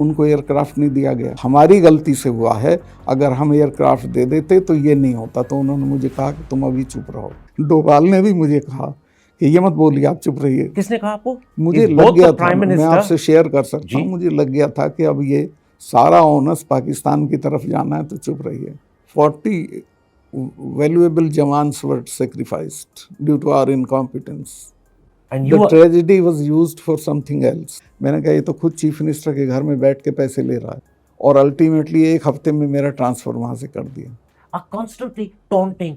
उनको एयरक्राफ्ट नहीं दिया गया, हमारी गलती से हुआ है, अगर हम एयरक्राफ्ट दे देते तो ये नहीं होता। तो उन्होंने मुझे कहा कि तुम अभी चुप रहो। डोभाल ने भी मुझे कहा कि ये मत बोलिए, आप चुप रहिए। किसने कहा आपको? मुझे लग गया था, मैं आपसे शेयर कर सकता हूँ, मुझे लग गया था कि अब ये सारा ओनस पाकिस्तान की तरफ जाना है, तो चुप रहिए। 40 valuable jawans were sacrificed due to our incompetence. And the tragedy was used for something else. मैंने कहा ये तो खुद चीफ मिनिस्टर के घर में बैठ के पैसे ले रहा है, और अल्टीमेटली एक हफ्ते में मेरा ट्रांसफर वहां से कर दिया। Constantly taunting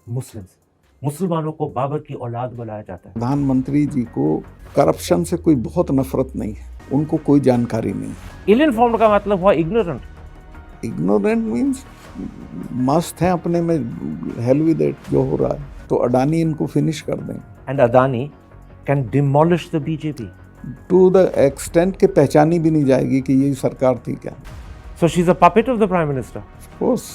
Muslims. मुसलमानों को बाबर की औलाद बुलाया जाता है। प्रधानमंत्री जी को करप्शन से कोई बहुत नफरत नहीं है, उनको कोई जानकारी नहीं। इल इन्फॉर्म्ड का मतलब हुआ इग्नोरेंट। इग्नोरेंट मीन्स मस्त है अपने में, हेल विद इट, जो हो रहा है। तो अडानी इनको फिनिश कर दें। And Adani can demolish the BJP to the extent के पहचानी भी नहीं जाएगी कि ये सरकार थी क्या। So she is a puppet of the prime minister. Of course.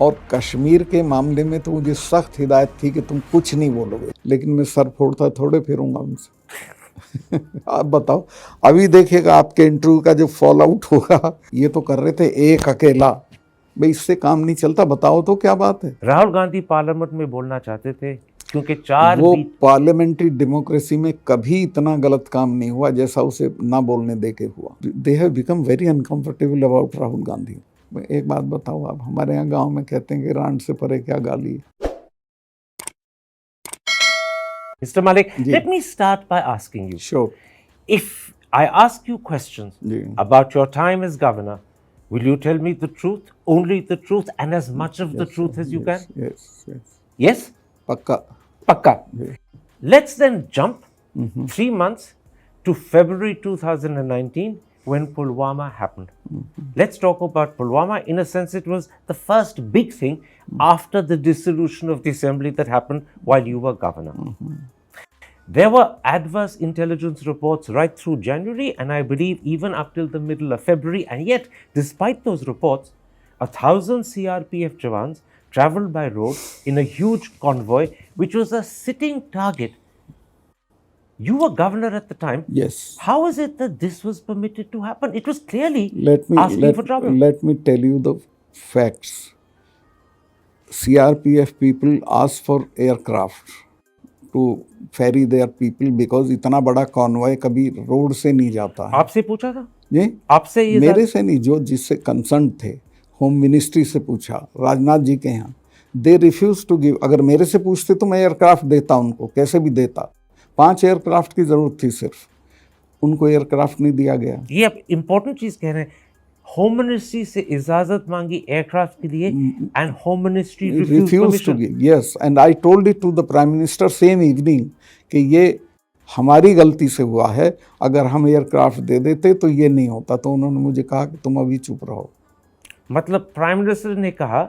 और कश्मीर के मामले में तो मुझे सख्त हिदायत थी कि तुम कुछ नहीं बोलोगे, लेकिन मैं सर फोड़ता थोड़े फिरूंगा उनसे। आप बताओ, अभी देखिएगा आपके इंटरव्यू का जो फॉल आउट होगा। ये तो कर रहे थे एक अकेला, भाई इससे काम नहीं चलता। बताओ तो क्या बात है। राहुल गांधी पार्लियामेंट में बोलना चाहते थे क्योंकि वो पार्लियामेंट्री डेमोक्रेसी में कभी इतना गलत काम नहीं हुआ जैसा उसे ना बोलने देके हुआ। दे have become very uncomfortable about Rahul Gandhi. एक बात बताओ, आप हमारे यहाँ गांव में कहते हैं कि रांड से परे क्या गाली है। Mr. Malik, let me start by asking you. Sure. If I ask you questions about your time as governor, will you tell me the truth, only the truth, and as much of the truth as you can? Yes, yes. Yes? Pakka. Pakka. Let's then jump 3 months to February 2019 when Pulwama happened. Let's talk about Pulwama. In a sense, it was the first big thing after the dissolution of the assembly that happened while you were governor. There were adverse intelligence reports right through January, and I believe even up till the middle of February. And yet, despite those reports, 1,000 CRPF Jawans traveled by road in a huge convoy, which was a sitting target. You were governor at the time. Yes. How is it that this was permitted to happen? It was clearly asking for trouble. Let me tell you the facts. CRPF people asked for aircraft to ferry their people because इतना बड़ा convoy कभी road से नहीं जाता है। आपसे पूछा था? जी, आपसे ये मेरे से नहीं, जो जिससे कंसर्न थे, होम मिनिस्ट्री से पूछा, राजनाथ जी के यहाँ। They refuse to give. अगर मेरे से पूछते तो मैं एयरक्राफ्ट देता उनको, कैसे भी देता। 5 एयरक्राफ्ट की जरूरत थी सिर्फ, उनको एयरक्राफ्ट नहीं दिया गया। ये आप इंपॉर्टेंट चीज कह रहे हैं। होम मिनिस्ट्री से इजाजत मांगी एयरक्राफ्ट के लिए, and home ministry refuse to give. Yes, and I told it to the prime minister same evening कि ये हमारी गलती से हुआ है, अगर हम एयरक्राफ्ट दे देते तो ये नहीं होता। तो उन्होंने मुझे कहा कि तुम अभी चुप रहो। मतलब प्राइम मिनिस्टर ने कहा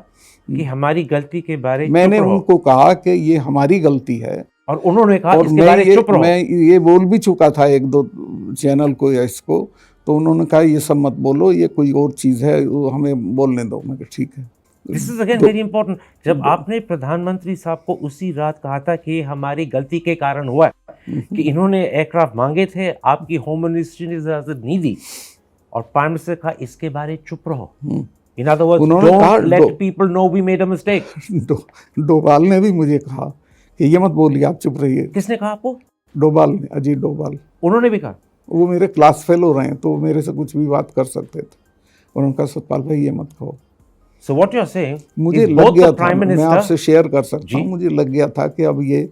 कि हमारी गलती के बारे में मैंने उनको कहा कि ये हमारी गलती है, और उन्होंने कहा और इसके बारे चुप रहो। मैं ये बोल भी चुका था 1-2 चैनल को या इसको, तो उन्होंने कहा ये सब मत बोलो, ये कोई और चीज़ है, वो हमें बोलने दो। मैं कहा ठीक है। This is again very important. जब आपने प्रधानमंत्री साहब को उसी रात कहा था कि हमारी गलती के कारण हुआ है कि इन्होंने एयरक्राफ्ट मांगे थे, आपकी होम मिनिस्ट्री ने इजाजत नहीं दी, और प्राइम मिनिस्टर कहा इसके बारे चुप रहो। In other words, don't let people know we made a mistake. Doval ने भी मुझे कहा कि ये मत बोलिए, आप चुप रहिए। किसने कहा आपको? डोभाल ने, अजीत डोभाल। उन्होंने भी कहा? वो मेरे क्लास फेलो रहे हैं, तो मेरे से कुछ भी बात कर सकते थे। उन्होंने कहा सतपाल भाई ये मत कहो। So what you're saying, मुझे लग गया था, मैं आपसे शेयर कर सकता हूँ, मुझे लग गया था कि अब ये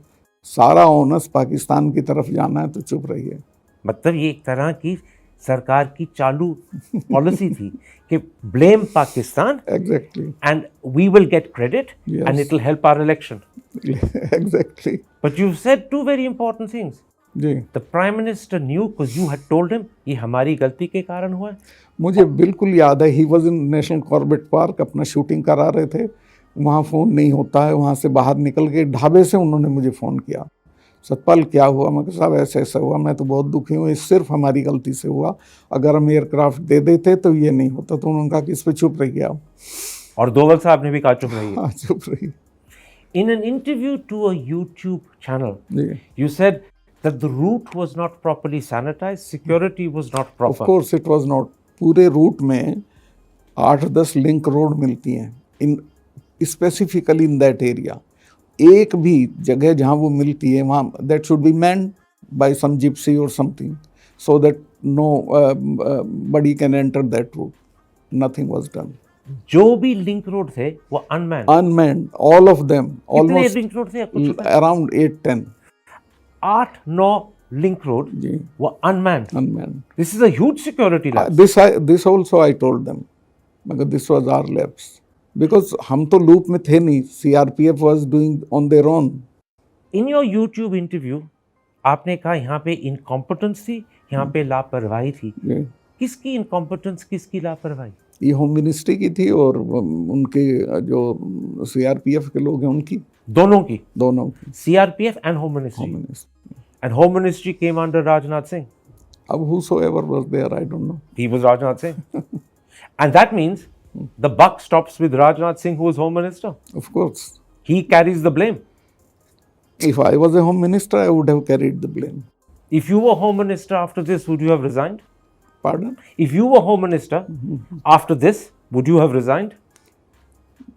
सारा ओनस पाकिस्तान की तरफ जाना है, तो चुप रहिए। मतलब ये एक तरह की सरकार की चालू पॉलिसी थी कि blame Pakistan, exactly, and we will get credit, and it will help our election. Exactly. But you said 2 very important things. जी, the prime minister knew because you had told him ये हमारी गलती के कारण हुआ है। मुझे बिल्कुल याद है, he was in national Corbett park, अपना शूटिंग करा रहे थे, वहाँ फ़ोन नहीं होता है, वहाँ से बाहर निकल के ढाबे से उन्होंने मुझे फ़ोन किया, सतपाल क्या हुआ? मैं कहा साहब ऐसा ऐसा हुआ, मैं तो बहुत दुखी हूँ, ये सिर्फ हमारी गलती से हुआ, अगर हम एयरक्राफ्ट दे देते तो ये नहीं होता। तो उन्होंने कहा कि इस पर चुप रहिए आप। और डोभाल साहब ने भी कहा चुप रहिए। हाँ, चुप रहिए। In an interview to a YouTube channel, you said that the route was not properly sanitized, security was not proper. Of course it was not पूरे रूट में 8-10 लिंक रोड मिलती हैं in specifically in that area. एक भी जगह जहाँ वो मिलती है वहाँ that should be manned by some Gypsy और something so that nobody can enter that route. Nothing was done. जो भी लिंक रोड थे वो unmanned. Unmanned all of them, कितने ऑलमोस्ट लिंक रोड थे आपको पता है? अराउंड 8-10 8-9 लिंक रोड जी वो unmanned. Unmanned. This is a huge security lapse. This also I told them, मगर this was our lapse because हम तो लूप में थे नहीं, CRPF was doing on their own. In your YouTube interview आपने कहा यहाँ पे इनकॉम्पिटेंस थी, यहाँ पे लापरवाही थी। किसकी इनकॉम्पिटेंस, किसकी लापरवाही? ये होम मिनिस्ट्री की थी और उनके जो सीआरपीएफ के लोग हैं उनकी, दोनों की। CRPF and home ministry. And home ministry came under Rajnath Singh. अब whosoever was there, I don't know. He was Rajnath Singh. And that means the buck stops with Rajnath Singh, who was home minister. Of course. He carries the blame. If I was a home minister, I would have carried the blame. If you were home minister after this, would you have resigned? Pardon? If you were home minister after this, would you have resigned?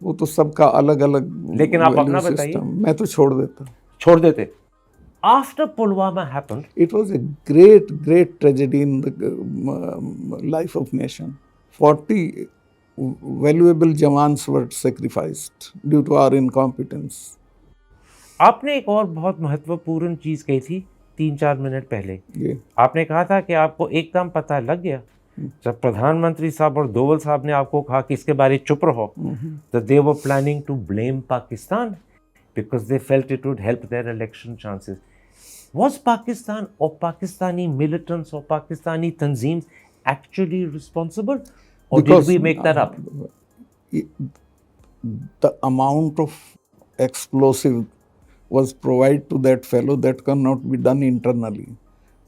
वो तो सबका अलग अलग, लेकिन आप अपना बताइए। मैं तो छोड़ देते। After Pulwama happened, it was a great tragedy in the life of nation. 40 valuable jawans were sacrificed due to our incompetence. आपने एक और बहुत महत्वपूर्ण चीज कही थी 3-4 मिनट पहले। आपने कहा था कि आपको एकदम पता लग गया जब प्रधानमंत्री साहब और दोवल साहब ने आपको कहा कि इसके बारे में चुप रहो, that they were planning to blame Pakistan because they felt it would help their election chances. Was Pakistan or Pakistani militants or Pakistani tanzeems actually responsible, or because, did we make that up? The amount of explosive was provided to that fellow that cannot be done internally.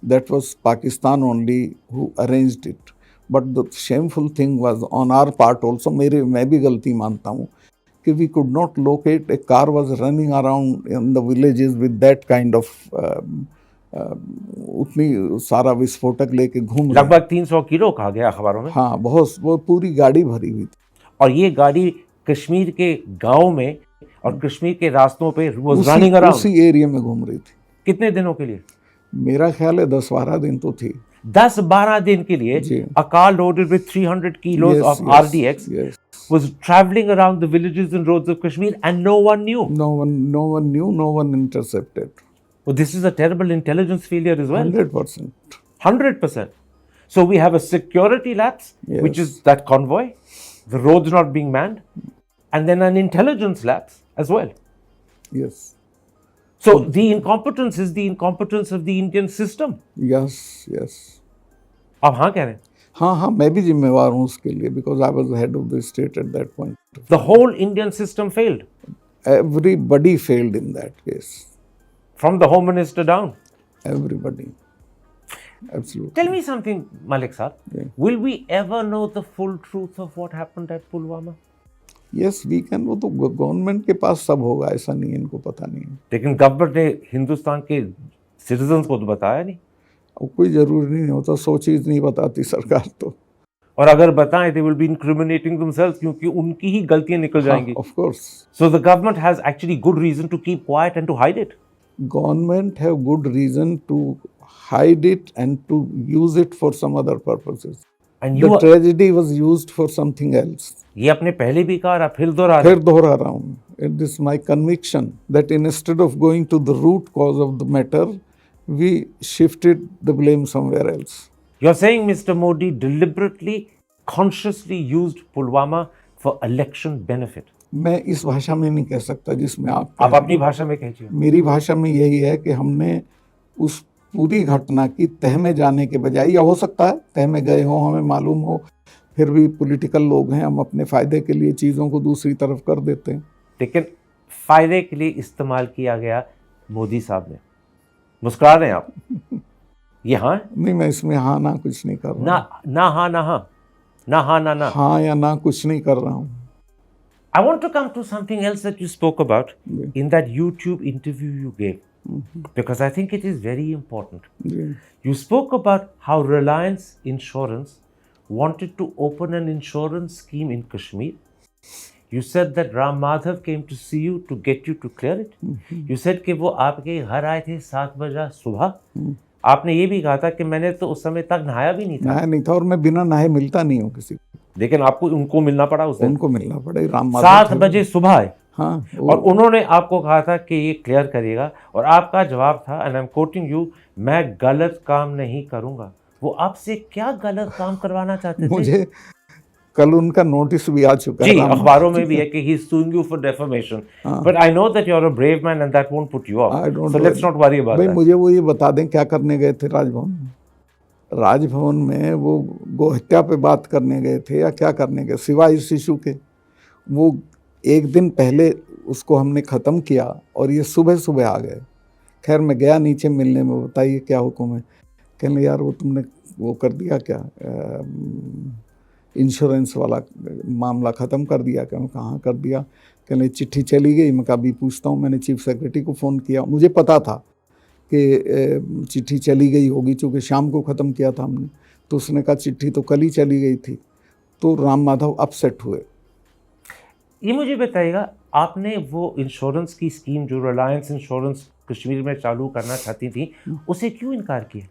That was Pakistan only who arranged it. But the shameful thing was on our part also, मैं भी गलती मानता हूँ कि we could not locate, a car was running around in the villages with that kind of उतनी सारा विस्फोटक लेके घूम, लगभग 300 किलो कहा गया अखबारों में। हाँ, वो पूरी गाड़ी भरी हुई थी। और ये गाड़ी कश्मीर के गाँव में और कश्मीर के रास्तों पे रनिंग अराउंड उसी एरिया में घूम रही थी। कितने दिनों के लिए? मेरा ख्याल है 10-12 दिन तो थी। 10-12 दिन के लिए a car loaded with 300 kilos of RDX was traveling around the villages and roads of Kashmir and no one knew. No one knew, no one intercepted. Well, this is a terrible intelligence failure as well. 100%. 100%. So we have a security lapse, which is that convoy, the roads not being manned, and then an intelligence lapse as well. Yes. So the incompetence is the incompetence of the Indian system. Yes. आप हाँ कह रहे हैं? हाँ, मैं भी जिम्मेवार हूँ उसके लिए, because I was the head of the state at that point. The whole Indian system failed. Everybody failed in that case. From the home minister down. Everybody. Absolutely. Tell me something, Malik sir. Will we ever know the full truth of what happened at Pulwama? Yes, we can. वो तो government के पास सब होगा, ऐसा नहीं, इनको पता नहीं है। लेकिन गवर्नमेंट ने हिंदुस्तान के सिटीजन्स को तो बताया नहीं। कोई जरूरी नहीं होता, सो चीज नहीं बताती सरकार तो। और अगर बताएं, they will be incriminating themselves क्योंकि उनकी ही गलतियां निकल जाएंगी। Of course. So the government has actually good reason to keep quiet and to hide it. Government have good reason to hide it and to use it for some other purposes. And the tragedy was used for something else. ये आपने पहले भी कहा, फिर दोहरा रहा हूँ. It is my conviction that instead of going to the root cause of the matter, we shifted the blame somewhere else. You're saying Mr. Modi deliberately, consciously used Pulwama for election benefit. मैं इस भाषा में नहीं कह सकता जिसमें आप अपनी भाषा में कहिए। मेरी भाषा में यही है कि हमने उस पूरी घटना की तह में जाने के बजाय, या हो सकता है तह में गए हो, हमें मालूम हो, फिर भी पॉलिटिकल लोग हैं, हम अपने फायदे के लिए चीज़ों को दूसरी तरफ कर देते हैं। लेकिन फायदे के लिए इस्तेमाल किया गया मोदी साहब ने। मुस्कुरा रहे हैं आप? ये हाँ नहीं, मैं इसमें हाँ ना कुछ नहीं कर रहा हूँ। हाँ या ना कुछ नहीं कर रहा हूँ। I want to come to something else that you spoke about in that YouTube interview you gave, because I think it is very important. You spoke about how Reliance Insurance wanted to open an insurance scheme in Kashmir. You said that Ram Madhav came to see you to get you to clear it. You said कि वो आपके घर आए थे 7 बजे सुबह. आपने ये भी कहा था कि मैंने तो उस समय तक नहाया भी नहीं था. नहाया नहीं था और मैं बिना नहाए मिलता नहीं हूँ किसी को. लेकिन आपको उनको मिलना पड़ा उस दिन. उनको मिलना पड़ा. राम माधव 7 बजे सुबह आए. हाँ. और उन्होंने आपको कहा था कि ये क्लियर करिएगा और आपका जवाब था, and I am quoting you, मैं गलत काम नहीं करूंगा. वो आपसे क्या गलत काम करवाना चाहते थे? मुझे कल उनका नोटिस भी आ चुका है. जी, अखबारों में भी है कि he is suing you for defamation. But I know that you are a brave man and that won't put you off. So let's not worry about भाई दैट. मुझे वो ये बता दें क्या करने गए थे राजभवन में. राजभवन में वो गोहत्या पे बात करने गए थे या क्या करने गए, सिवाय इस इशू के. वो एक दिन पहले उसको हमने ख़त्म किया और ये सुबह सुबह आ गए. खैर मैं गया नीचे मिलने में, बताइए क्या हुक्म है. कहने यार वो तुमने वो कर दिया क्या, इंश्योरेंस वाला मामला ख़त्म कर दिया क्या. मैं कहाँ कर दिया. कहने चिट्ठी चली गई. मैं कभी पूछता हूँ. मैंने चीफ सेक्रेटरी को फ़ोन किया. मुझे पता था कि चिट्ठी चली गई होगी चूँकि शाम को ख़त्म किया था हमने. तो उसने कहा चिट्ठी तो कल ही चली गई थी. तो राम माधव अपसेट हुए. ये मुझे बताइएगा, आपने वो इंश्योरेंस की स्कीम जो रिलायंस इंश्योरेंस कश्मीर में चालू करना चाहती थी, उसे क्यों इनकार किया?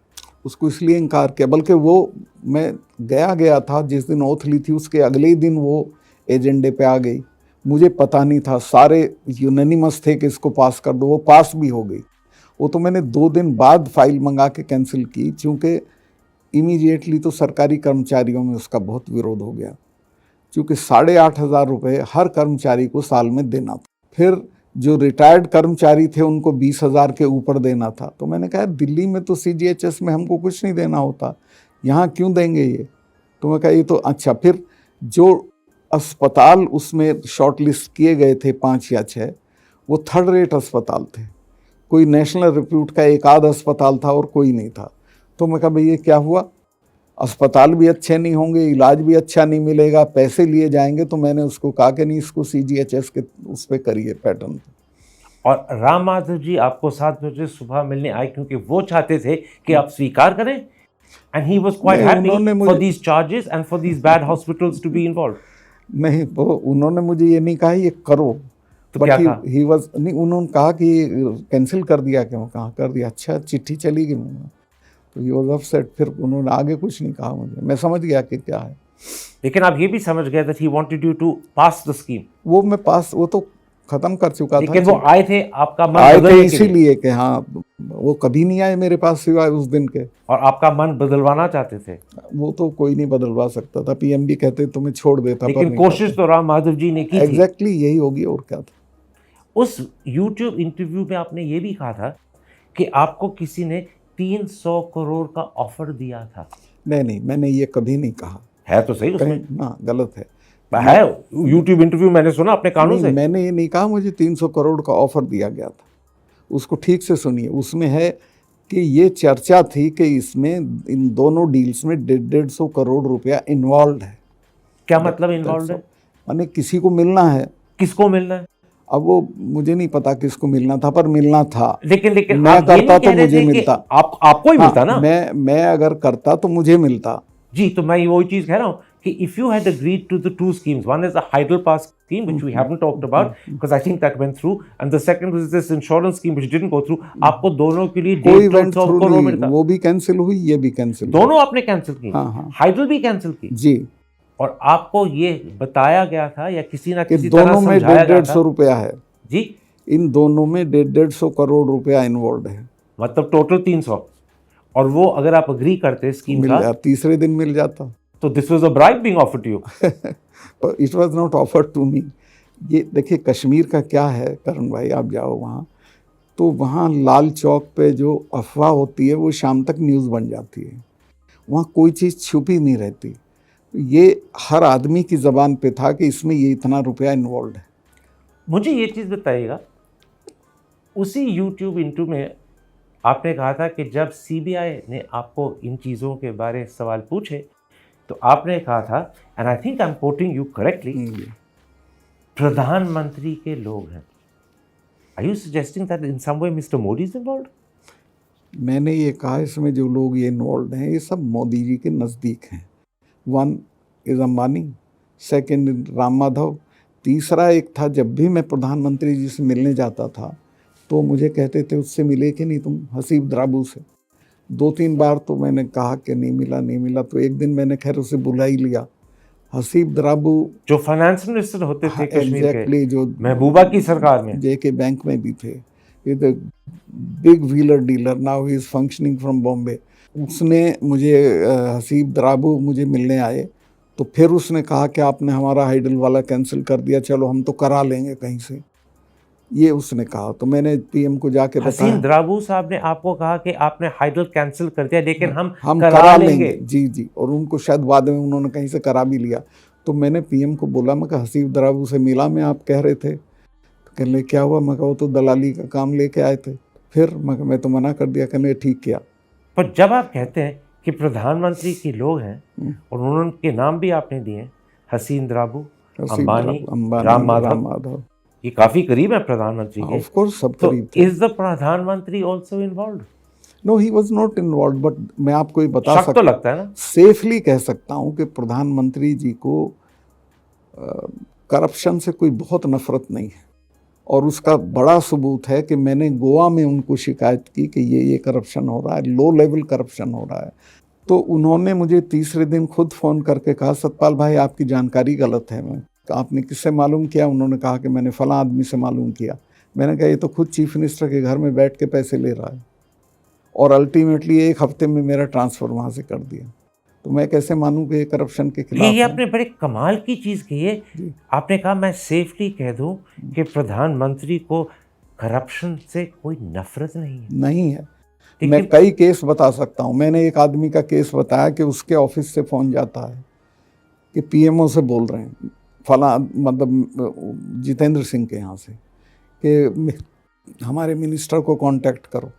उसको इसलिए इनकार किया, बल्कि वो मैं गया था जिस दिन ओथ ली थी उसके अगले ही दिन वो एजेंडे पे आ गई. मुझे पता नहीं था. सारे यूनानिमस थे कि इसको पास कर दो. वो पास भी हो गई. वो तो मैंने 2 दिन बाद फाइल मंगा के कैंसिल की, क्योंकि इमीडिएटली तो सरकारी कर्मचारियों में उसका बहुत विरोध हो गया, क्योंकि 8,500 रुपये हर कर्मचारी को साल में देना था. फिर जो रिटायर्ड कर्मचारी थे उनको 20,000 के ऊपर देना था. तो मैंने कहा दिल्ली में तो CGHS में हमको कुछ नहीं देना होता, यहाँ क्यों देंगे ये. तो मैं कहा ये तो अच्छा. फिर जो अस्पताल उसमें शॉर्ट लिस्ट किए गए थे 5 या 6, वो 3rd रेट अस्पताल थे. कोई नेशनल रिप्यूट का एक आध अस्पताल था और कोई नहीं था. तो मैं कहा भाई ये क्या हुआ, अस्पताल भी अच्छे नहीं होंगे, इलाज भी अच्छा नहीं मिलेगा, पैसे लिए जाएंगे. तो मैंने उसको कहा कि नहीं, इसको CGHS के उस पर करिए पैटर्न. और राम माधव जी आपको 7 बजे सुबह मिलने आए क्योंकि वो चाहते थे कि आप स्वीकार करें, and he was quite happy for these charges and for these bad hospitals to be involve. नहीं, वो उन्होंने मुझे ये नहीं कहा ये करो. तो क्या कहा? ही वाज नहीं, उन्होंने कहा कि कैंसिल कर दिया. क्यों? कहाँ कर दिया. अच्छा, चिट्ठी चली गई. तो ये वाज अपसेट. फिर उन्होंने आगे कुछ नहीं कहा मुझे. मैं समझ गया कि क्या है. लेकिन आप ये भी समझ गए that he wanted you to pass the scheme. वो मैं पास, वो तो खत्म कर चुका था. लेकिन वो आए थे आपका मन आए बदलने थे के लिए. इसीलिए कि हाँ, वो कभी नहीं आए मेरे पास सिवाय उस दिन के. और आपका मन बदलवाना चाहते थे. वो तो कोई नहीं बदलवा सकता था. PM भी कहते तुम्हें छोड़ देता. लेकिन कोशिश तो राम माधव जी ने की थी. एग्जैक्टली यही होगी और क्या था. उस YouTube इंटरव्यू में आपने ये भी कहा था कि आपको किसी ने 300 करोड़ का ऑफर दिया था. नहीं, मैंने ये कभी नहीं कहा. है तो सही उसमें. ना, गलत है. YouTube इंटरव्यू मैंने सुना अपने कानों से. मैंने ये नहीं कहा मुझे 300 करोड़ का ऑफर दिया गया था. उसको ठीक से सुनिए. उसमें है कि ये चर्चा थी कि इसमें इन दोनों डील्स में 150 करोड़ रुपया इन्वॉल्व है. क्या मतलब इन्वॉल्व है? माने किसी को मिलना है. किसको मिलना है? अब वो मुझे नहीं पता किसको मिलना था, पर मिलना था. लेकिन मैं करता तो मुझे मिलता. आपको ही मिलता ना. मैं अगर करता तो मुझे मिलता. जी, तो मैं वही चीज कह रहा हूँ कि if you had agreed to the 2 schemes, one is the Hyderabad scheme which we haven't talked about because I think that went through, and the second was this insurance scheme which didn't go through. आपको दोनों के लिए 150 करोड़ मिलता. वो भी cancel हुई, ये भी कैंसिल. दोनों आपने कैंसिल की. हाइड्रल भी कैंसिल की. जी. और आपको ये बताया गया था या किसी ना किसी तरह समझाया गया था. दोनों में 150 रुपया है. जी, इन दोनों में 150 करोड़ रुपया इन्वॉल्व है. मतलब टोटल 300. और वो अगर आप अग्री करते स्कीम का, तीसरे दिन मिल जाता. तो this was a bribe being offered to you. It was not offered to me. ये देखिए कश्मीर का क्या है करण भाई, आप जाओ वहाँ तो वहाँ लाल चौक पे जो अफवाह होती है वो शाम तक न्यूज़ बन जाती है. वहाँ कोई चीज़ छुपी नहीं रहती. ये हर आदमी की ज़बान पे था कि इसमें ये इतना रुपया इन्वॉल्व है. मुझे ये चीज़ बताइएगा, उसी YouTube इंटरव्यू में आपने कहा था कि जब CBI ने आपको इन चीज़ों के बारे सवाल पूछे तो आपने कहा था, and I think I am quoting you correctly, प्रधानमंत्री के लोग हैं. Are you suggesting that in some way mister Modi is involved? मैंने ये कहा इसमें जो लोग ये इन्वॉल्व हैं ये सब मोदी जी के नज़दीक हैं. One is Ambani, second Ram Madhav, तीसरा एक था जब भी मैं प्रधानमंत्री जी से मिलने जाता था तो मुझे कहते थे उससे मिले कि नहीं तुम, हसीब द्राबू से। 2-3 बार तो मैंने कहा कि नहीं मिला, तो एक दिन मैंने खैर उसे बुला ही लिया। हसीब द्राबू जो फाइनेंस मिनिस्टर होते थे कश्मीर एग्जैक्टली, जो महबूबा की सरकार में, जेके बैंक में भी थे, with big wheeler dealer, now he is functioning from Bombay. उसने मुझे हसीब द्राबू मुझे मिलने आए, तो फिर उसने कहा कि आपने हमारा हाइडल वाला कैंसिल कर दिया, चलो हम तो करा लेंगे कहीं से, ये उसने कहा। तो मैंने पीएम को जाके बताया, हसीन द्राबू साहब ने आपको कहा कि आपने हाइडल कैंसिल कर दिया लेकिन हम करा लेंगे। जी, और उनको शायद बाद में उन्होंने कहीं से करा भी लिया। तो मैंने पीएम को बोला, मैं कहा हसीब द्राबू से मिला मैं, आप कह रहे थे, कहने क्या हुआ, मैं कहा वो तो दलाली का काम लेके आए थे। फिर मैं तो मना कर दिया, कहने ठीक किया। पर जब आप कहते हैं कि प्रधानमंत्री के लोग हैं और उनके नाम भी आपने दिए, हसीन द्राबू, अंबानी, राम माधव, ये काफी करीब है प्रधानमंत्री के। ऑफ कोर्स सब तो करीब थे। इज द प्रधानमंत्री also involved? No, he was not involved, but मैं आपको ये बता सकता, तो लगता है ना, सेफली कह सकता हूँ कि प्रधानमंत्री जी को करप्शन से कोई बहुत नफरत नहीं है। और उसका बड़ा सबूत है कि मैंने गोवा में उनको शिकायत की कि ये करप्शन हो रहा है, लो लेवल करप्शन हो रहा है। तो उन्होंने मुझे तीसरे दिन खुद फ़ोन करके कहा, सतपाल भाई आपकी जानकारी गलत है। मैं, आपने किससे मालूम किया? उन्होंने कहा कि मैंने फलां आदमी से मालूम किया। मैंने कहा ये तो खुद चीफ मिनिस्टर के घर में बैठ के पैसे ले रहा है, और अल्टीमेटली 1 हफ्ते में मेरा ट्रांसफ़र वहाँ से कर दिया। तो मैं कैसे मानूं कि ये करप्शन के खिलाफ ये आपने बड़े कमाल की चीज़ कही है। आपने कहा मैं सेफली कह दूं कि प्रधानमंत्री को करप्शन से कोई नफरत नहीं है। मैं कई केस बता सकता हूं। मैंने एक आदमी का केस बताया कि उसके ऑफिस से फ़ोन जाता है कि पीएमओ से बोल रहे हैं, फला मतलब जितेंद्र सिंह के यहाँ से, कि हमारे मिनिस्टर को कांटेक्ट करो।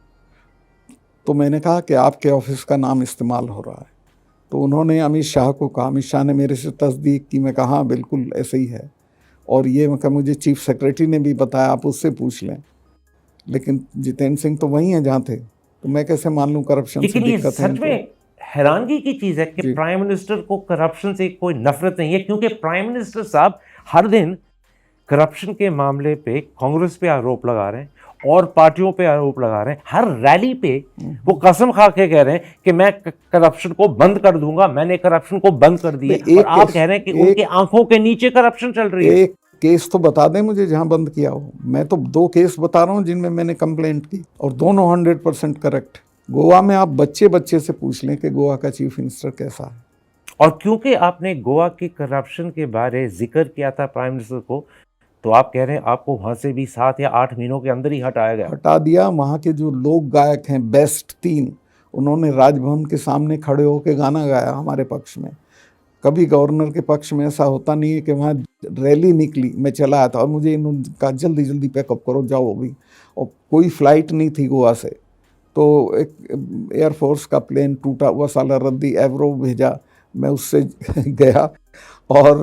तो मैंने कहा कि आपके ऑफिस का नाम इस्तेमाल हो रहा है। तो उन्होंने अमित शाह को कहा, अमित शाह ने मेरे से तस्दीक की। मैं कहा हाँ बिल्कुल ऐसे ही है, और ये मैं मुझे चीफ सेक्रेटरी ने भी बताया, आप उससे पूछ लें। लेकिन जितेंद्र सिंह तो वही हैं जहाँ थे, तो मैं कैसे मान लूँ करप्शन से दिक्कत है? सच में हैरानगी की चीज़ है कि प्राइम मिनिस्टर को करप्शन से कोई नफरत नहीं है, क्योंकि प्राइम मिनिस्टर साहब हर दिन करप्शन के मामले पे कांग्रेस पे आरोप लगा रहे हैं और पार्टियों पे आरोप लगा रहे हैं। हर रैली पे वो कसम खा के कह रहे हैं कि मैं करप्शन को बंद कर दूंगा, मैंने करप्शन को बंद कर दिया। और आप कह रहे हैं कि उनकी आंखों के नीचे करप्शन चल रही है। एक केस तो बता दें मुझे जहां बंद किया हो। मैं तो 2 केस बता रहा हूं जिनमें मैंने कंप्लेंट की, और दोनों 100% करेक्ट। गोवा में आप बच्चे से पूछ लें कि गोवा का चीफ मिनिस्टर कैसा है। और क्योंकि आपने गोवा की करप्शन के बारे जिक्र किया था प्राइम मिनिस्टर को, तो आप कह रहे हैं आपको वहाँ से भी 7 या 8 महीनों के अंदर ही हटा दिया। वहाँ के जो लोक गायक हैं बेस्ट 3, उन्होंने राजभवन के सामने खड़े होकर गाना गाया हमारे पक्ष में। कभी गवर्नर के पक्ष में ऐसा होता नहीं है कि वहाँ रैली निकली, मैं चला आया था और मुझे इनका जल्दी पैकअप करो जाओ अभी, और कोई फ़्लाइट नहीं थी गोवा से। तो एक एयरफोर्स का प्लेन टूटा हुआ साला रद्दी एवरो भेजा, मैं उससे गया। और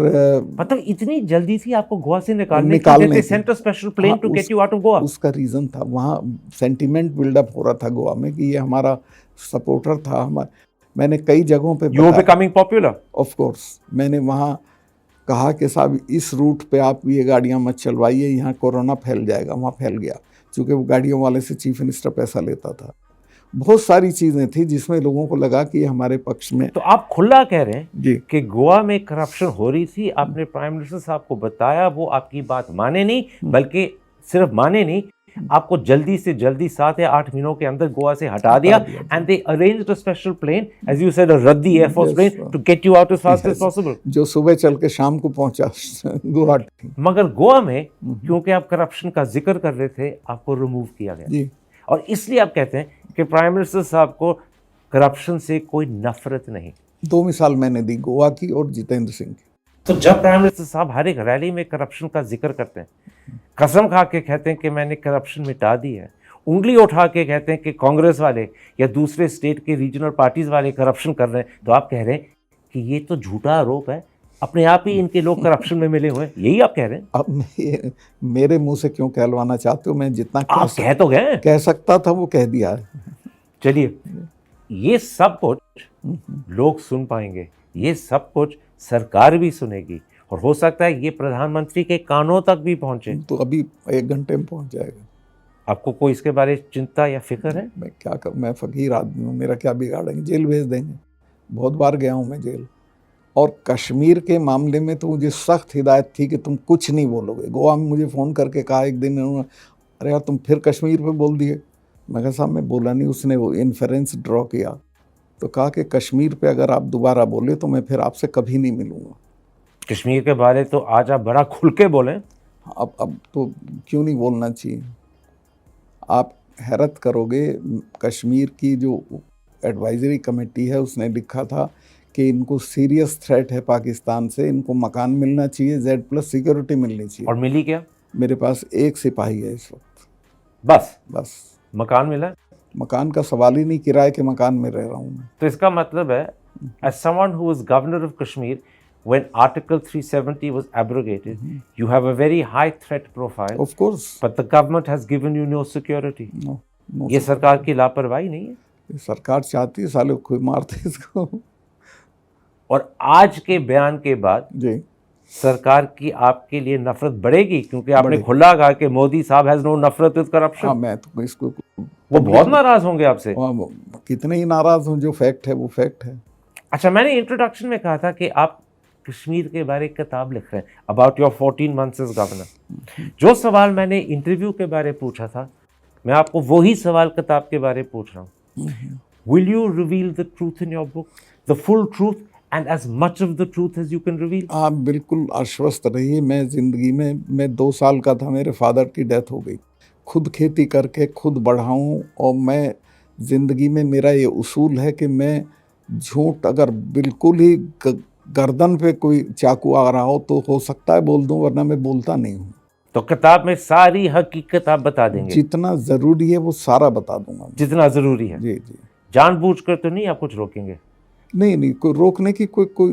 मतलब इतनी जल्दी थी आपको गोवा से निकालने centre special plane to get you out of Goa. उसका रीज़न था, वहाँ सेंटिमेंट बिल्डअप हो रहा था गोवा में कि ये हमारा सपोर्टर था। मैंने कई जगहों पे you were becoming popular. Of course मैंने वहाँ कहा कि साहब इस रूट पे आप ये गाड़ियाँ मत चलवाइए, यहाँ कोरोना फैल जाएगा। वहाँ फैल गया, क्योंकि वो गाड़ियों वाले से चीफ मिनिस्टर पैसा लेता था। बहुत सारी चीज़ें थी जिसमें लोगों को लगा कि हमारे पक्ष में। तो आप खुला कह रहे हैं कि गोवा में करप्शन हो रही थी, आपने प्राइम मिनिस्टर साहब को बताया, वो आपकी बात माने नहीं, बल्कि सिर्फ माने नहीं, आपको जल्दी से जल्दी 7 या 8 महीनों के अंदर गोवा से हटा दिया। And they arranged a special plane, as you said, a रद्दी air force plane to get you out as fast as possible, जो सुबह चल के शाम को पहुंचा गुवाहाटी। मगर गोवा में क्योंकि आप करप्शन का जिक्र कर रहे थे, आपको रिमूव किया गया। और इसलिए आप कहते हैं कि प्राइम मिनिस्टर साहब को करप्शन से कोई नफरत नहीं। 2 मिसाल मैंने दी, गोवा की और जितेंद्र सिंह की। तो जब प्राइम मिनिस्टर साहब हर एक रैली में करप्शन का जिक्र करते हैं, कसम खा के कहते हैं कि मैंने करप्शन मिटा दी है, उंगली उठा के कहते हैं कि कांग्रेस वाले या दूसरे स्टेट के रीजनल पार्टीज वाले करप्शन कर रहे हैं, तो आप कह रहे हैं कि ये तो झूठा आरोप है, अपने आप ही इनके लोग करप्शन में मिले हुए हैं, यही आप कह रहे हैं? अब मेरे मुंह से क्यों कहलवाना चाहते हो? मैं जितना आप कह तो गए, कह सकता था वो कह दिया है। चलिए, ये सब कुछ लोग सुन पाएंगे, ये सब कुछ सरकार भी सुनेगी और हो सकता है ये प्रधानमंत्री के कानों तक भी पहुंचे। तो अभी 1 घंटे में पहुंच जाएगा। आपको कोई इसके बारे में चिंता या फिक्र है? मैं क्या कर, मैं फकीर आदमी हूँ, मेरा क्या बिगाड़ेंगे, जेल भेज देंगे। बहुत बार गया हूँ मैं जेल। और कश्मीर के मामले में तो मुझे सख्त हिदायत थी कि तुम कुछ नहीं बोलोगे। गोवा में मुझे फ़ोन करके कहा एक दिन उन्होंने, अरे यार तुम फिर कश्मीर पे बोल दिए। मैं कहा साहब मैं बोला नहीं। उसने वो इन्फेरेंस ड्रॉ किया तो कहा कि कश्मीर पे अगर आप दोबारा बोले तो मैं फिर आपसे कभी नहीं मिलूँगा। कश्मीर के बारे तो आज आप बड़ा खुल के बोलें। अब तो क्यों नहीं बोलना चाहिए। आप हैरत करोगे, कश्मीर की जो एडवाइजरी कमेटी है उसने लिखा था कि इनको सीरियस थ्रेट है पाकिस्तान से, इनको मकान मिलना चाहिए, Z+ सिक्योरिटी मिलनी चाहिए। और मिली क्या? मेरे पास 1 सिपाही है इस वक्त। बस मकान मिला? मकान का सवाल ही नहीं, किराए के मकान में रह रहा हूँ मैं। तो इसका मतलब है, as someone who was governor of Kashmir when Article 370 was abrogated, you have a very high threat profile, Of course. but the government has given you no security. No, ये सरकार की लापरवाही नहीं है? सरकार चाहती है साले कोई मारते इसको। और आज के बयान के बाद जी सरकार की आपके लिए नफरत बढ़ेगी, क्योंकि आपने खुला कहा कि मोदी साहब हैज नो नफरत विद करप्शन। हाँ, मैं तो इसको, वो बहुत नाराज होंगे आपसे। कितने ही नाराज हों, जो फैक्ट है वो फैक्ट है। अच्छा, मैंने इंट्रोडक्शन में कहा था कि आप कश्मीर के बारे में किताब लिख रहे हैं, about your 14 months as governor. जो सवाल मैंने इंटरव्यू के बारे में पूछा था, मैं आपको वही सवाल किताब के बारे में पूछ रहा हूँ। Will you reveal the truth in your book, the full truth and as much of the truth as you can reveal? आप बिल्कुल आश्वस्त रहिए। मैं ज़िंदगी में, मैं 2 साल का था, मेरे फादर की डेथ हो गई। खुद खेती करके खुद बढ़ाऊँ, और मैं ज़िंदगी में मेरा ये उसूल है कि मैं झूठ अगर बिल्कुल ही गर्दन पे कोई चाकू आ रहा हो तो हो सकता है बोल दूँ, वरना मैं बोलता नहीं हूँ। तो किताब में सारी हकीकत आप बता देंगे? जितना ज़रूरी है वो सारा बता दूंगा। जितना ज़रूरी है? जी जी। जानबूझकर तो नहीं आप कुछ रोकेंगे? नहीं, कोई रोकने की कोई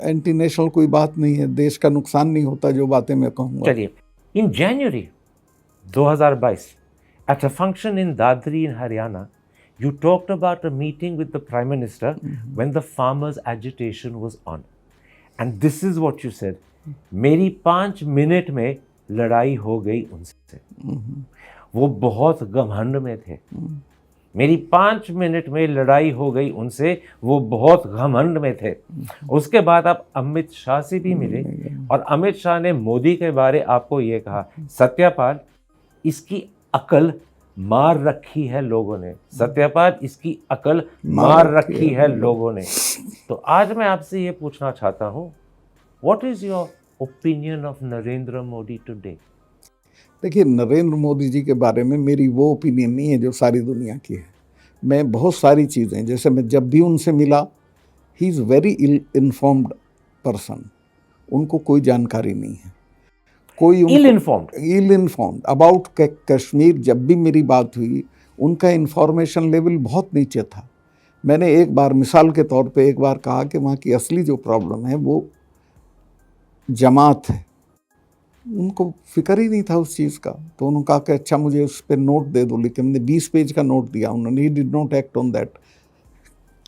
एंटी नेशनल कोई बात नहीं है। देश का नुकसान नहीं होता जो बातें मैं कहूँगा। चलिए, इन जनवरी 2022 at a function in Dadri in Haryana, you talked about a meeting with the Prime Minister when the farmers' agitation was on. And this is what you said. मेरी 5 मिनट में लड़ाई हो गई उनसे। वो बहुत घमंड में थे। मेरी 5 मिनट में लड़ाई हो गई उनसे, वो बहुत घमंड में थे। उसके बाद आप अमित शाह से भी मिले और अमित शाह ने मोदी के बारे आपको ये कहा, सत्यपाल इसकी अकल मार रखी है लोगों ने, सत्यपाल इसकी अकल मार रखी है लोगों ने। तो आज मैं आपसे ये पूछना चाहता हूँ, what is your opinion of Narendra Modi today? देखिए, नरेंद्र मोदी जी के बारे में मेरी वो ओपिनियन नहीं है जो सारी दुनिया की है। मैं बहुत सारी चीज़ें, जैसे मैं जब भी उनसे मिला, ही इज़ वेरी इल-इन्फॉर्म्ड पर्सन। उनको कोई जानकारी नहीं है, कोई इल-इन्फॉर्म्ड अबाउट कश्मीर। जब भी मेरी बात हुई, उनका इंफॉर्मेशन लेवल बहुत नीचे था। मैंने एक बार मिसाल के तौर पे एक बार कहा कि वहाँ की असली जो प्रॉब्लम है वो जमात है। उनको फिक्र ही नहीं था उस चीज़ का। तो उन्होंने कहा कि अच्छा मुझे उस पर नोट दे दो, लेकिन मैंने 20 पेज का नोट दिया उन्होंने। He did not act on that.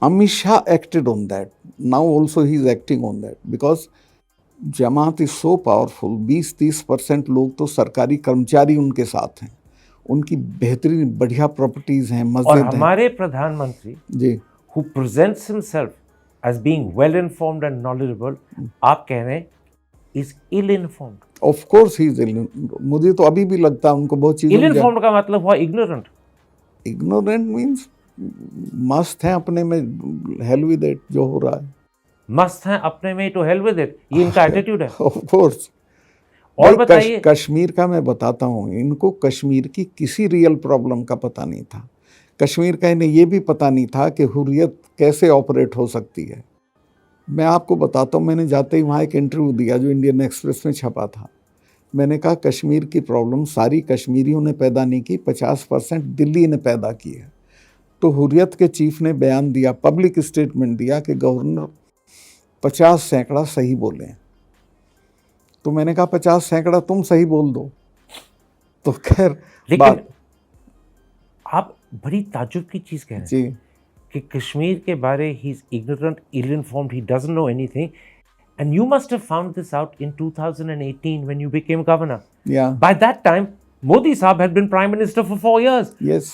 Amit Shah acted on that, now also he is acting on that, because Jamaat is so powerful. 20-30% लोग तो सरकारी कर्मचारी उनके साथ हैं, उनकी बेहतरीन बढ़िया प्रॉपर्टीज हैं, मस्जिद और हैं। हमारे प्रधानमंत्री जी, who presents himself as being well informed and knowledgeable, आप कह रहे हैं is ill informed? Of course he is ill. मुझे तो अभी भी लगता है उनको बहुत चीज़ें। इल इन्फॉर्म्ड का मतलब हुआ इग्नोरेंट। इग्नोरेंट मीन्स मस्त हैं अपने में, हेल विद इट जो हो रहा है। मस्त हैं अपने में तो हेल विद इट, ये इनका एटीट्यूड है। Of course. और बताइए, कश्मीर का मैं बताता हूँ, इनको कश्मीर की किसी रियल प्रॉब्लम का पता नहीं था। कश्मीर का इन्हें ये भी पता नहीं था कि हुर्रियत कैसे ऑपरेट हो सकती है। मैं आपको बताता हूँ, मैंने जाते ही वहाँ एक इंटरव्यू दिया जो इंडियन एक्सप्रेस में छपा था। मैंने कहा कश्मीर की प्रॉब्लम सारी कश्मीरियों ने पैदा नहीं की, 50% दिल्ली ने पैदा की है। तो हुर्रियत के चीफ ने बयान दिया, पब्लिक स्टेटमेंट दिया कि गवर्नर 50 सैकड़ा सही बोले। तो मैंने कहा 50 सैकड़ा तुम सही बोल दो। तो खैर, लेकिन आप बड़ी ताज्जुब की चीज़ कह रहे हैं। जी, कि कश्मीर के बारे he is ignorant, ill informed, he doesn't know anything, and you must have found this out in 2018 when you became governor. Yeah. By that time, Modi साहब had been prime minister for 4 years. Yes.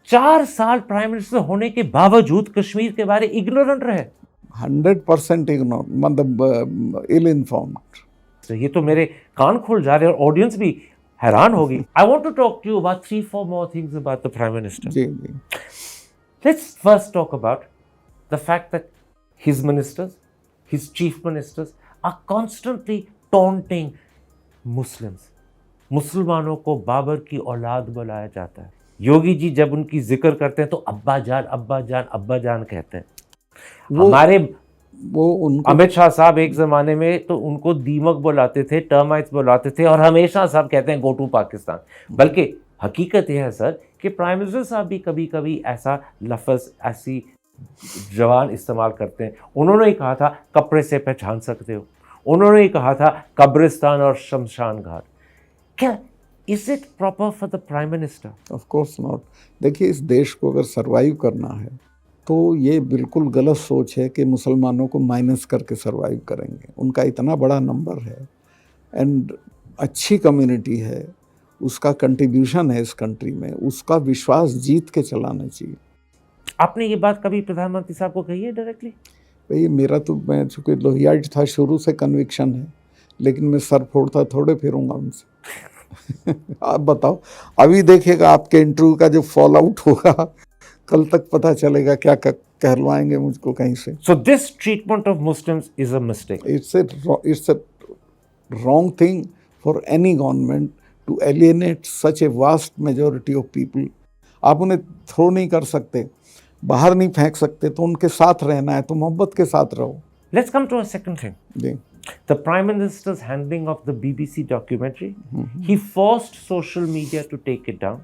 4 साल prime minister होने के बावजूद कश्मीर के बारे ignorant रहे. 100% ignore, मतलब इल informed. तो ये तो मेरे कान खुल जा रहे हैं और ऑडियंस भी हैरान होगी. I want to talk to you about 3-4 more things about the prime minister. Ji ji. Let's first talk about the fact that his ministers, his chief ministers are constantly taunting Muslims. मुसलमानों को बाबर की औलाद बुलाया जाता है. योगी जी जब उनकी जिक्र करते हैं तो अब्बा जान अब्बा जान अब्बा जान कहते हैं. हमारे अमित शाह साहब एक जमाने में तो उनको दीमक बुलाते थे, टर्माइट्स बुलाते थे और हमेशा साहब कहते हैं गो टू पाकिस्तान. बल्कि हकीकत यह है सर कि प्राइम मिनिस्टर साहब भी कभी कभी ऐसा लफ्ज़, ऐसी जवान इस्तेमाल करते हैं. उन्होंने ही कहा था कपड़े से पहचान सकते हो, उन्होंने ही कहा था कब्रिस्तान और शमशान घाट. क्या is it proper for the prime minister? Of course not. देखिए, इस देश को अगर सरवाइव करना है तो ये बिल्कुल गलत सोच है कि मुसलमानों को माइनस करके सरवाइव करेंगे. उनका इतना बड़ा नंबर है एंड अच्छी कम्युनिटी है, उसका कंट्रीब्यूशन है इस कंट्री में, उसका विश्वास जीत के चलाना चाहिए. आपने ये बात कभी प्रधानमंत्री साहब को कही है डायरेक्टली? भाई मेरा तो, मैं चूँकि लोहियाइट था, शुरू से कन्विक्शन है, लेकिन मैं सर फोड़ता थोड़े फिरूंगा उनसे. आप बताओ, अभी देखिएगा आपके इंटरव्यू का जो फॉल आउट होगा, कल तक पता चलेगा क्या कहलवाएंगे मुझको कहीं से. So this treatment of Muslims is a mistake. It's a wrong thing for any government to alienate such a vast majority of people. आप उन्हें थ्रो नहीं कर सकते, बाहर नहीं फेंक सकते, तो उनके साथ रहना है तो मोहब्बत के साथ रहो. Let's come to a second thing. जी. The Prime Minister's handling of the BBC documentary, he forced social media to take it down.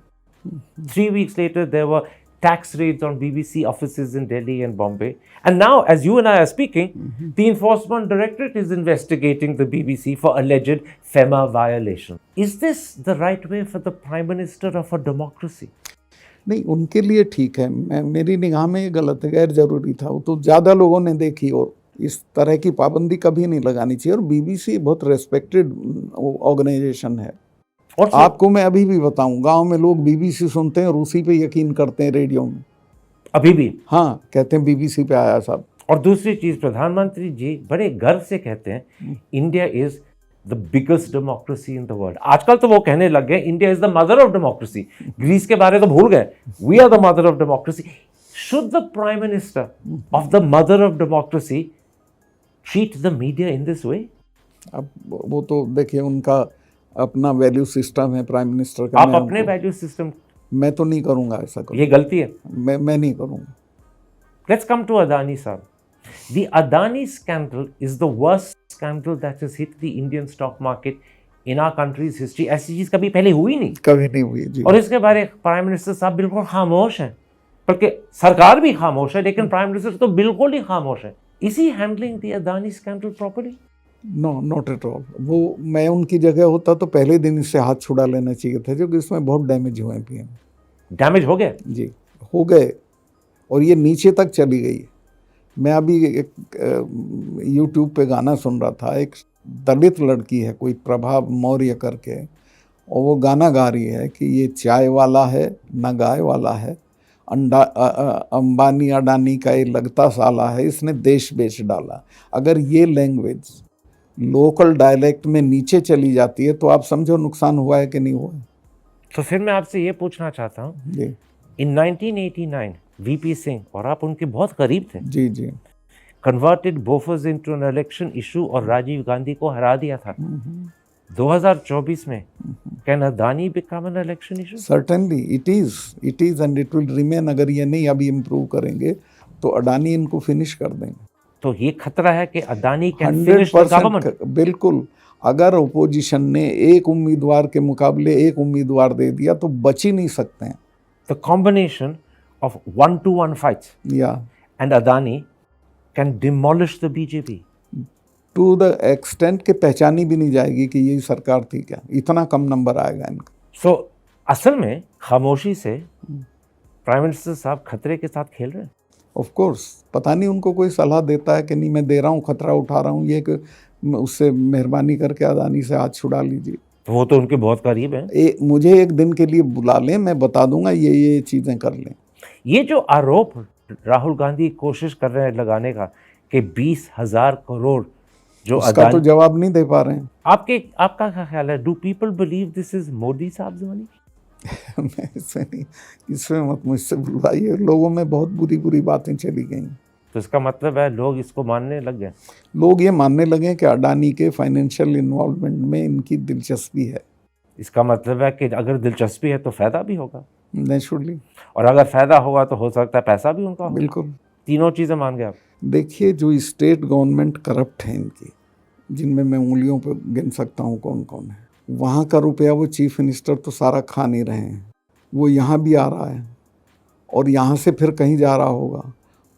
3 weeks later, there were tax raids on BBC offices in Delhi and Bombay. And now, as you and I are speaking, the Enforcement Directorate is investigating the BBC for alleged FEMA violation. Is this the right way for the Prime Minister of a democracy? नहीं, उनके लिए ठीक है. मेरी निगाह में ये गलत है, गैर जरूरी था. वो तो ज़्यादा लोगों ने देखी और इस तरह की पाबंदी कभी नहीं लगानी चाहिए. और बीबीसी बहुत रेस्पेक्टेड ऑर्गेनाइजेशन है. और आपको मैं अभी भी बताऊं, गांव में लोग बीबीसी सुनते हैं और उसी पे यकीन करते हैं रेडियो में. अभी भी? हाँ, कहते हैं बीबीसी पे आया साहब. और दूसरी चीज, प्रधानमंत्री जी बड़े गर्व से कहते हैं India is the biggest democracy in the world. आजकल तो वो कहने लग गए India is the mother of democracy. Greece के बारे तो भूल गए. We are the mother of democracy. Should the prime minister of the mother of democracy treat the media in this way? अब वो तो देखिए, उनका अपना वैल्यू सिस्टम है प्राइम मिनिस्टर का. आप अपने वैल्यू सिस्टम? मैं तो नहीं करूंगा ऐसा. ये गलती है. मैं नहीं करूंगा. Let's come to Adani साहब. The Adani scandal is the worst scandal that has hit the Indian stock market in our country's history. ऐसी चीज कभी पहले हुई नहीं. कभी नहीं हुई जी. और इसके बारे प्राइम मिनिस्टर साहब बिल्कुल खामोश हैं. बल्कि सरकार भी खामोश है, लेकिन प्राइम मिनिस्टर तो बिल्कुल ही खामोश है. Is he handling the Adani scandal properly? No, not at all. वो, मैं उनकी जगह होता तो पहले दिन इससे हाथ छुड़ा लेना चाहिए था, क्योंकि इसमें बहुत डैमेज हुए हैं. डैमेज हो गए? जी, हो गए. और ये नीचे तक चली गई. मैं अभी एक YouTube पे गाना सुन रहा था. एक दलित लड़की है, कोई प्रभा मौर्य करके, और वो गाना गा रही है कि ये चाय वाला है ना गाय वाला है, अंबानी अडानी का ये लगता साला है, इसने देश बेच डाला. अगर ये लैंग्वेज लोकल डायलेक्ट में नीचे चली जाती है तो आप समझो नुकसान हुआ है कि नहीं हुआ है. तो फिर मैं आपसे ये पूछना चाहता हूँ, इन 1989 वीपी सिंह, और आप उनके बहुत करीब थे, जी जी, converted Bofors into an election issue और राजीव गांधी को हरा दिया था. 2024 में can Adani become an election issue? Certainly it is and it will remain. अगर ये नहीं अभी इम्प्रूव करेंगे तो अडानी इनको फिनिश कर देंगे. तो ये खतरा है कि Adani can finish the government. बिल्कुल. अगर ओपोजिशन ने एक उम्मीदवार के मुकाबले एक उम्मीदवार दे दिया तो बच ही नहीं सकते हैं. The combination of 1-to-1 fights and Adani can demolish the BJP to the extent के पहचानी भी नहीं जाएगी कि यही सरकार थी क्या. इतना कम नंबर आएगा इनका. सो असल में खामोशी से प्राइम मिनिस्टर साहब खतरे के साथ खेल रहे हैं. ऑफ कोर्स, पता नहीं उनको कोई सलाह देता है कि नहीं मैं दे रहा हूँ, खतरा उठा रहा हूँ, ये कि उससे मेहरबानी करके अदानी से हाथ छुड़ा लीजिए। तो वो तो उनके बहुत करीब हैं। मुझे एक दिन के लिए बुला लें, मैं बता दूंगा ये चीज़ें कर लें। ये जो आरोप राहुल गांधी कोशिश कर रहे हैं लगाने का कि 20,000 करोड़ जो उसका तो जवाब नहीं दे पा रहे हैं। आपका क्या ख्याल है? Do people believe this is Modi साहब मनी? मैं इसमें मत मुझसे बुलवाइए, लोगों में बहुत बुरी बुरी बातें चली गई। तो इसका मतलब है लोग इसको मानने लग गए। लोग ये मानने लगे कि अडानी के फाइनेंशियल इन्वॉल्वमेंट में इनकी दिलचस्पी है। इसका मतलब है कि अगर दिलचस्पी है तो फायदा भी होगा, नेचुरली, और अगर फायदा होगा तो हो सकता है पैसा भी उनका हो। बिल्कुल, तीनों चीजें मान गए आप। देखिए जो स्टेट गवर्नमेंट करप्ट है इनकी, जिनमें मैं उंगलियों पर गिन सकता हूँ कौन कौन है, वहाँ का रुपया वो चीफ मिनिस्टर तो सारा खा नहीं रहे हैं, वो यहाँ भी आ रहा है और यहाँ से फिर कहीं जा रहा होगा,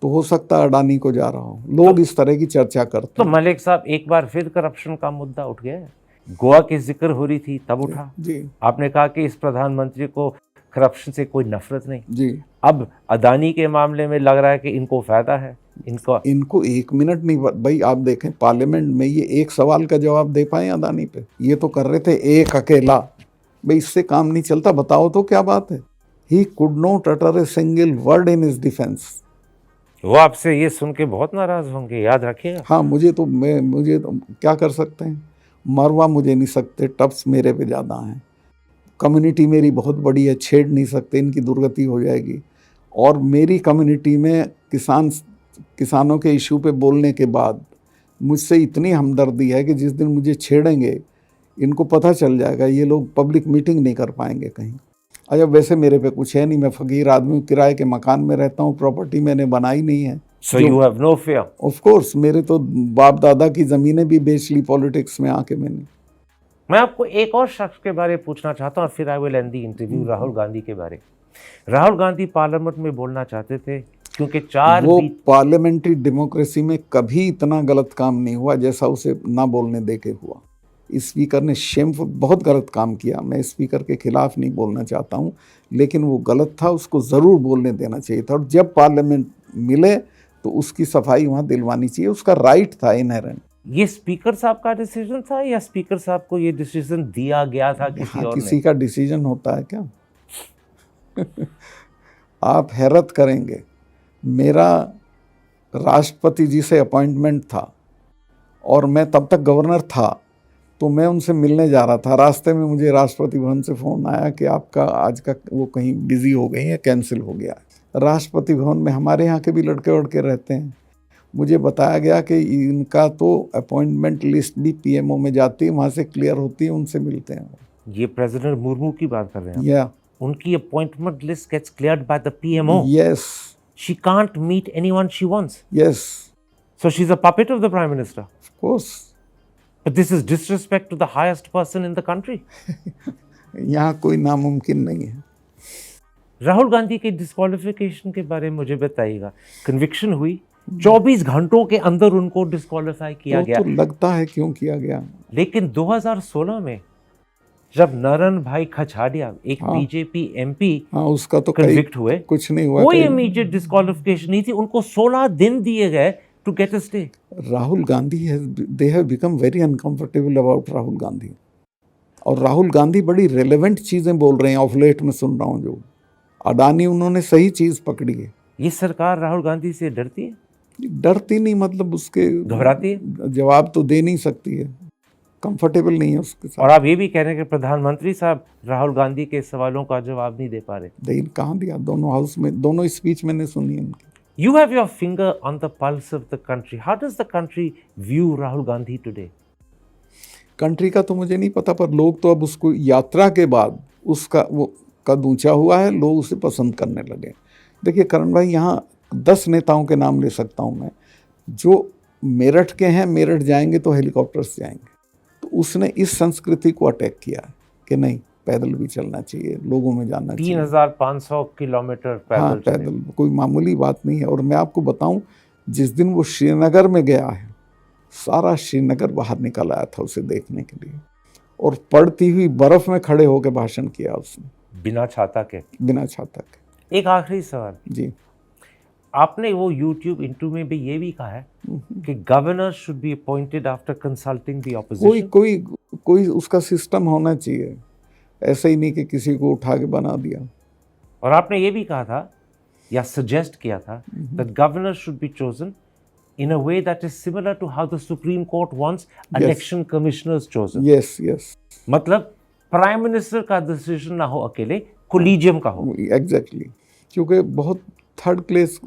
तो हो सकता है अडानी को जा रहा हो। लोग इस तरह की चर्चा करते तो हैं। मलिक साहब, एक बार फिर करप्शन का मुद्दा उठ गया है। गोवा की जिक्र हो रही थी तब उठा जी, आपने कहा कि इस प्रधानमंत्री को करप्शन से कोई नफरत नहीं जी। अब अदानी के मामले में लग रहा है कि इनको फायदा है। इनको एक मिनट नहीं भाई, आप देखें पार्लियामेंट में ये एक सवाल का जवाब दे पाए अदानी पे? ये तो कर रहे थे एक अकेला। भाई इससे काम नहीं चलता, बताओ तो क्या बात है। He could not utter a single word in his defence. वो आपसे ये सुन के बहुत नाराज होंगे, याद रखिएगा। हाँ, मुझे तो क्या कर सकते हैं, मरवा मुझे नहीं सकते, टप्स मेरे पे ज़्यादा हैं। कम्युनिटी मेरी बहुत बड़ी है, छेड़ नहीं सकते, इनकी दुर्गति हो जाएगी। और मेरी कम्युनिटी में किसानों के इशू पे बोलने के बाद मुझसे इतनी हमदर्दी है कि जिस दिन मुझे छेड़ेंगे इनको पता चल जाएगा, ये लोग पब्लिक मीटिंग नहीं कर पाएंगे कहीं। अच्छा, वैसे मेरे पे कुछ है नहीं, मैं फकीर आदमी, किराए के मकान में रहता हूँ, प्रॉपर्टी मैंने बनाई नहीं है। So you have no fear? Of course, मेरे तो बाप दादा की ज़मीनें भी बेच ली पॉलिटिक्स में आके मैंने। मैं आपको एक और शख्स के बारे में पूछना चाहता हूँ और फिर I will and the interview. Rahul Gandhi के बारे। राहुल गांधी पार्लियामेंट में बोलना चाहते थे क्योंकि वो पार्लियामेंट्री डेमोक्रेसी में कभी इतना गलत काम नहीं हुआ जैसा उसे ना बोलने दे के हुआ। स्पीकर ने बहुत गलत काम किया, मैं स्पीकर के खिलाफ नहीं बोलना चाहता हूँ, लेकिन वो गलत था, उसको ज़रूर बोलने देना चाहिए था। और जब पार्लियामेंट मिले तो उसकी सफाई वहाँ दिलवानी चाहिए, उसका राइट था इनहेरेंट। ये स्पीकर साहब का डिसीजन था या स्पीकर साहब को ये डिसीजन दिया गया था किसी और ने? किसी का डिसीजन होता है क्या? आप हैरत करेंगे, मेरा राष्ट्रपति जी से अपॉइंटमेंट था और मैं तब तक गवर्नर था, तो मैं उनसे मिलने जा रहा था। रास्ते में मुझे राष्ट्रपति भवन से फ़ोन आया कि आपका आज का वो कहीं बिजी हो गई है, कैंसिल हो गया। राष्ट्रपति भवन में हमारे यहाँ के भी लड़के वड़के रहते हैं। मुझे बताया गया कि इनका तो अपॉइंटमेंट लिस्ट भी पीएमओ में जाती है, वहाँ से क्लियर होती है, उनसे मिलते हैं। ये प्रेसिडेंट मुर्मू की बात कर रहे हैं? या उनकी appointment list gets cleared by the PMO? Yes. She can't meet anyone she wants? Yes. So she's a puppet of the Prime Minister? Of course. But this is disrespect to the highest person in the country. यहाँ कोई नामुमकिन नहीं है। राहुल गांधी के disqualification के बारे में मुझे बताइएगा। कन्विक्शन हुई, 24 घंटों के अंदर उनको डिस्क्वालीफाई किया गया। तो लगता है क्यों किया गया। लेकिन 2016 में जब नरन भाई खछाड़िया एक बीजेपी एमपी उसका तो कन्विक्ट हुए, कुछ नहीं हुआ, कोई इमीडिएट डिस्क्वालिफिकेशन नहीं थी, उनको 16 दिन दिए गए to get a stay. Rahul Gandhi they have become very uncomfortable about Rahul Gandhi. और राहुल गांधी बड़ी रेलेवेंट चीज़ें बोल रहे हैं, ऑफ लेट में सुन रहा हूँ जो अडानी, उन्होंने सही चीज़ पकड़ी है। ये सरकार राहुल गांधी से डरती है? डरती नहीं, मतलब उसके घबराती है, जवाब तो दे नहीं सकती है, कंफर्टेबल नहीं है उसके साथ। और आप ये भी कह रहे हैं कि प्रधानमंत्री साहब राहुल गांधी के सवालों का जवाब नहीं दे पा रहे। कहाँ दिया, दोनों हाउस में, दोनों स्पीच मैंने सुनी उनकी। You have your finger on the pulse of the country. How does the country view Rahul Gandhi today? Country का तो मुझे नहीं पता, पर लोग तो अब उसको यात्रा के बाद उसका वो कद ऊंचा हुआ है, लोग उसे पसंद करने लगे। देखिए करण भाई, यहाँ 10 नेताओं के नाम ले सकता हूँ मैं, जो मेरठ के हैं, मेरठ जाएंगे तो हेलीकॉप्टर से जाएंगे। तो उसने इस संस्कृति को अटैक किया है कि नहीं, पैदल भी चलना चाहिए, लोगों में जाना चाहिए। 3500 किलोमीटर पैदल। हाँ, पैदल कोई मामूली बात नहीं है। और मैं आपको बताऊं, जिस दिन वो श्रीनगर में गया है, सारा श्रीनगर बाहर निकल आया था उसे देखने के लिए, और पड़ती हुई बर्फ में खड़े होकर भाषण किया उसने, बिना छाता के। बिना छाता के। एक आखिरी सवाल जी, आपने वो YouTube इंटरव्यू में भी ये भी कहा है कि governor should be appointed after consulting the opposition. कोई उसका सिस्टम होना चाहिए, ऐसे ही नहीं कि किसी को उठा के बना दिया। और आपने ये भी कहा था या सजेस्ट किया था that governor should be chosen in a way that is similar to how the Supreme Court wants election commissioners chosen. Yes. मतलब प्राइम मिनिस्टर का डिसीजन ना हो अकेले, कोलिजियम का हो। एग्जैक्टली, क्योंकि बहुत थर्ड क्लास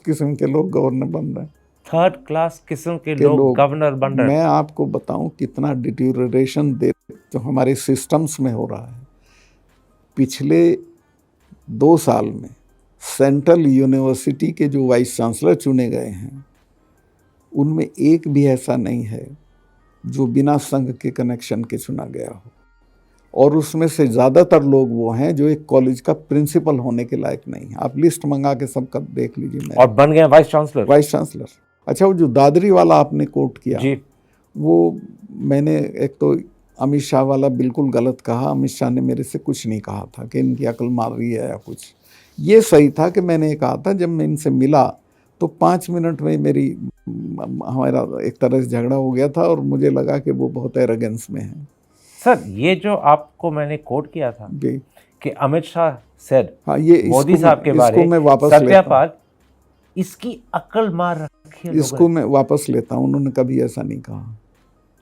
किस्म के लोग गवर्नर बन रहे हैं। थर्ड क्लास किस्म के लोग गवर्नर बन रहे हैं। मैं आपको बताऊं कितना डिटीरियरेशन जो हमारे सिस्टम्स में हो रहा है। पिछले 2 साल में सेंट्रल यूनिवर्सिटी के जो वाइस चांसलर चुने गए हैं, उनमें एक भी ऐसा नहीं है जो बिना संघ के कनेक्शन के चुना गया हो, और उसमें से ज़्यादातर लोग वो हैं जो एक कॉलेज का प्रिंसिपल होने के लायक नहीं। आप लिस्ट मंगा के सबका देख लीजिए। और बन गए वाइस चांसलर। अच्छा, वो जो दादरी वाला आपने कोट किया जी, वो मैंने एक तो अमित शाह वाला बिल्कुल गलत कहा। अमित शाह ने मेरे से कुछ नहीं कहा था कि इनकी अकल मार रही है या कुछ। ये सही था कि मैंने कहा था जब मैं इनसे मिला तो 5 मिनट में हमारा एक तरह से झगड़ा हो गया था, और मुझे लगा कि वो बहुत एरोगेंस में है। सर, ये जो आपको मैंने कोट किया था कि अमित शाह सेड, हाँ, ये मोदी साहब के बारे में सत्यापाल, इसकी अकल मार रखी है। इसको मैं वापस लेता हूँ, उन्होंने कभी ऐसा नहीं कहा।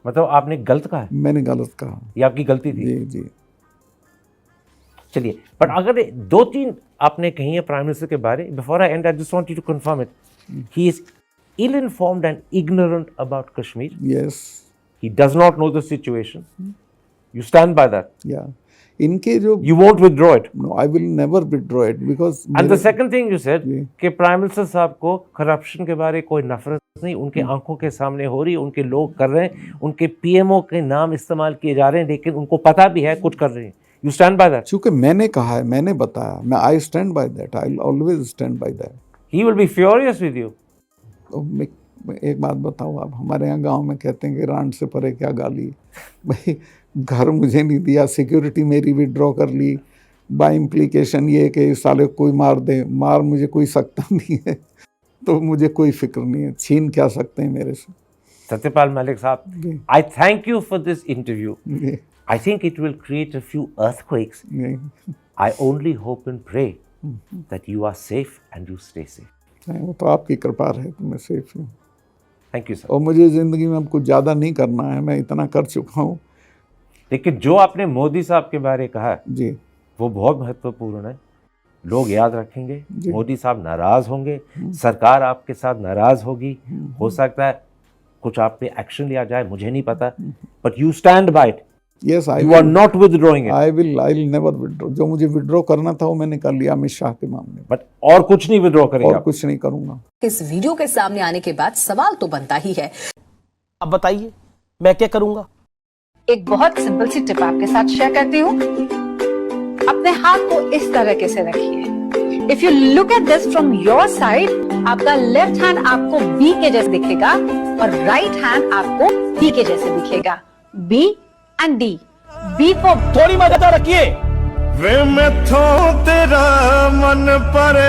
मतलब आपने गलत कहा है? मैंने गलत कहा। ये आपकी गलती थी? जी। चलिए, पर अगर 2-3 आपने कही है प्राइम मिनिस्टर के बारे, before I and I just want you to confirm it, he is ill informed and ignorant about Kashmir. Yes, he does not know the situation. You stand by that? या इनके जो you won't withdraw it? No, I will never withdraw it because and the second thing you said कि prime minister साहब को corruption के बारे कोई नफरत नहीं, उनके आंखों के सामने हो रही, उनके लोग कर रहे हैं, उनके पीएमओ के नाम इस्तेमाल किए जा रहे हैं, लेकिन उनको पता भी है कुछ कर रहे हैं। You stand by that? चूंकि मैंने कहा है, मैंने बताया, मैं I stand by that. I'll always stand by that. He will be furious with you. तो मैं एक बात बताऊँ, आप हमारे यहाँ गांव में कहते हैं कि रांड से परे क्या गाली। भाई, घर मुझे नहीं दिया, सिक्योरिटी मेरी विड्रॉ कर ली, बाय इम्प्लीकेशन ये कि साले कोई मार दे, मुझे कोई सकता नहीं है, तो मुझे कोई फिक्र नहीं है, छीन क्या सकते हैं मेरे से। सत्यपाल मलिक साहब, I thank you for this interview. I think it will create a few earthquakes. I only hope and pray that you are safe and you stay safe. वो तो आपकी कृपा है तो मैं सेफ हूँ। Thank you sir. और मुझे ज़िंदगी में अब कुछ ज़्यादा नहीं करना है, मैं इतना कर चुका हूँ। लेकिन जो आपने मोदी साहब के बारे कहा जी, वो बहुत महत्वपूर्ण है। लोग याद रखेंगे, मोदी साहब नाराज होंगे, सरकार आपके साथ नाराज होगी, हो सकता है कुछ आप पे एक्शन लिया जाए, मुझे नहीं पता, but you stand bye it. Yes, you are not withdrawing it. I will never withdraw. जो मुझे विड्रॉ करना था वो मैंने कर लिया अमित शाह के मामले में। बट और कुछ नहीं विड्रॉ करेंगे? और कुछ नहीं करूंगा। इस वीडियो के सामने आने के बाद सवाल तो बनता ही है, अब बताइए मैं क्या करूंगा? एक बहुत सिंपल सी टिप आपके साथ शेयर करती हूँ। अपने हाथ को इस तरीके से रखिए। If you look at this from your side, आपका लेफ्ट हैंड आपको बी के जैसे दिखेगा और राइट हैंड आपको डी के जैसे दिखेगा। B and D. B for थोड़ी मदद रखिए। वे मैं तो तेरा मन पर